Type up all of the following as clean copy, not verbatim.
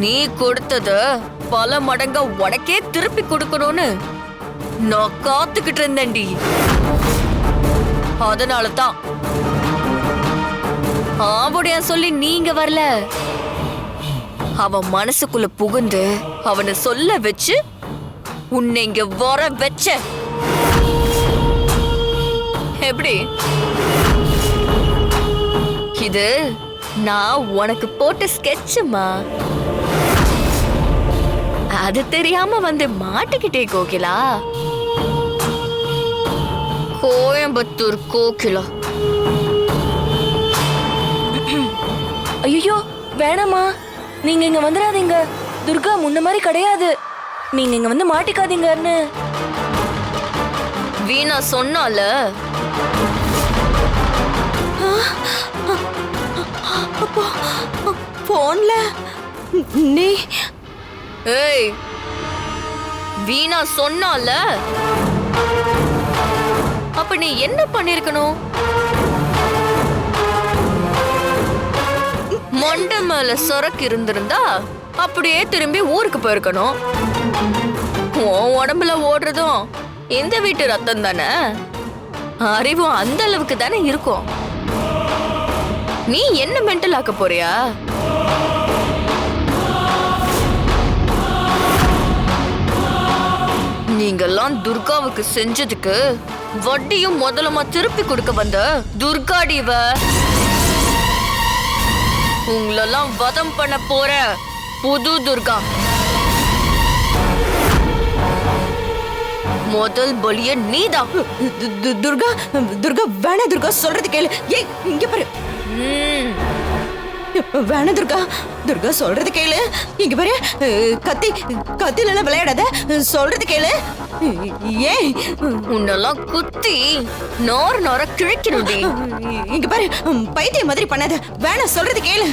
நீ கொடுத்தத பல மடங்கா உனக்கே திருப்பி கொடுக்கணும்னு நான் காத்துக்கிட்டு இருந்தேன்டி. அதனாலதான் ஆவுடைய சொல்லி நீங்க வரல, அவன் மனசுக்குள்ள புகுந்து அவனை சொல்ல வச்சு உன்னை இங்க வர வச்ச. எப்படி? இது நான் உனக்கு போட்ட ஸ்கெட்சுமா. அது தெரியாம வந்து மாட்டிக்கிட்டே கோகிலா. கோயம்புத்தூர் கோகிலா. ஐயோ வேணாமா, நீங்க இங்க வந்துடாதீங்க. துர்கா முன்ன மாதிரி கிடையாது. நீங்க இங்க வந்து மாட்டிக்காதீங்கன்னு வீணா சொன்னால. போன்ல நீ ஏய், வீணா சொன்னால. அப்ப நீ என்ன பண்ணிருக்கணும்? மொண்ட மேல சொரக்கு இருந்திருந்தா அப்படியே திரும்பி ஊருக்கு போயிருக்கணும். உன் உடம்புல ஓடுறதும் இந்த வீட்டு ரத்தம் தானே, அறிவும் அந்த அளவுக்கு தானே இருக்கும். நீ என்ன மென்டல் ஆக்க போறியா? நீங்கெல்லாம் துர்காவுக்கு செஞ்சதுக்கு வட்டியும் முதலமா திருப்பி கொடுக்க வந்த துர்காடிவ. உங்களெல்லாம் வதம் பண்ண போற புது துர்கா. முதல் பலிய நீதான். துர்கா துர்கா வேணா துர்கா, சொல்றது கேளு. ஏய் இங்க பாரு. வேணா துர்கா, துர்கா சொல்றது கேளு. இங்க பாரு, கத்தில விளையாடாத, சொல்றது கேளு. ஏய் உன்னெல்லாம் குத்தி நோர் நோர கிழிக்கணும்டி. இங்க பாரு, பைத்தியம் மாதிரி பண்ணாத. வேணா சொல்றது கேளு.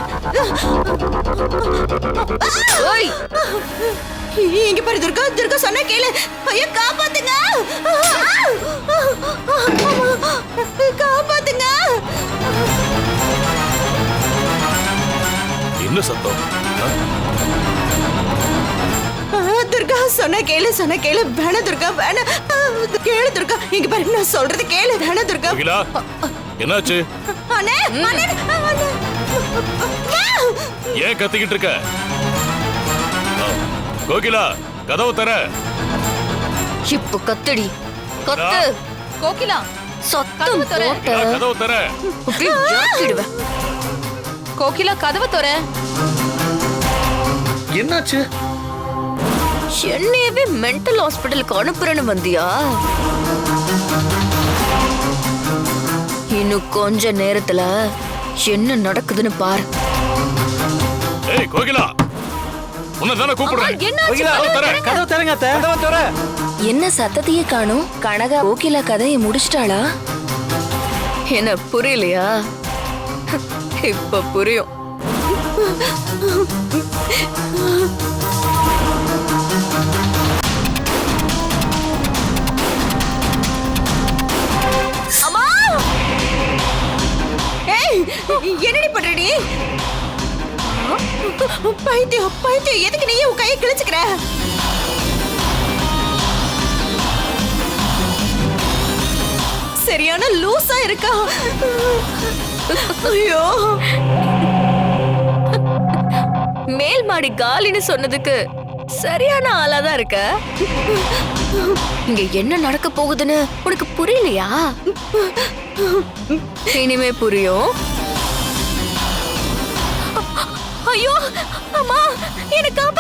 ஓய், இங்க பாரு துர்கா, துர்கா சொன்னா கேளு. ஐயோ காப்பாத்துங்க, காப்பாத்துங்க. என்ன சத்தம்? துர்கா சொன்னா கேளு, சொன்னா கேளு. வேணா துர்கா, வேணா கேளு துர்கா. இங்க பாரு, நான் சொல்றது கேளு. வேணா துர்கா. என்னாச்சு? அண்ணே, அண்ணே, ஏன் கத்திக்கிட்டு இருக்க? கோகிலா, கதவு தர. இப்ப கத்தடி, கத்து. கோகிலா, சத்தம் போட்ட கதவு தர. அப்படியே இறக்கிடுவேன். கோகிலா கதவு தர. என்னாச்சு? என்னையவே மென்டல் ஹாஸ்பிட்டலுக்கு அனுப்புறேன்னு வந்தியா? இன்னும் கொஞ்ச நேரத்துல என்ன நடக்குதுன்னு பாரு. ஏய் கோகிலா, உன்னதான கூப்பிடுறேன். கதவு தரங்க அத்தை. கதவு தர. என்ன சத்தத்தையே காணோம்? கனகா கோகிலா கதையை முடிச்சிட்டாளா? என்ன புரியலையா? இப்ப புரியும். அம்மா! ஏய், என்னடி பண்றடி? பைத்தியம், பைத்தியம், எதுக்கு நீ உன் கையை கிழிச்சுக்கிற? சரியான லூசா இருக்கா? ஐயோ, மேல் மாடி காலின்னு சொன்னதுக்கு சரியான ஆளாதான் இருக்க. இங்க என்ன நடக்க போகுதுன்னு உனக்கு புரியலையா? இனிமே புரியும். ஐயோ, அம்மா, என்ன காப்பாத்து.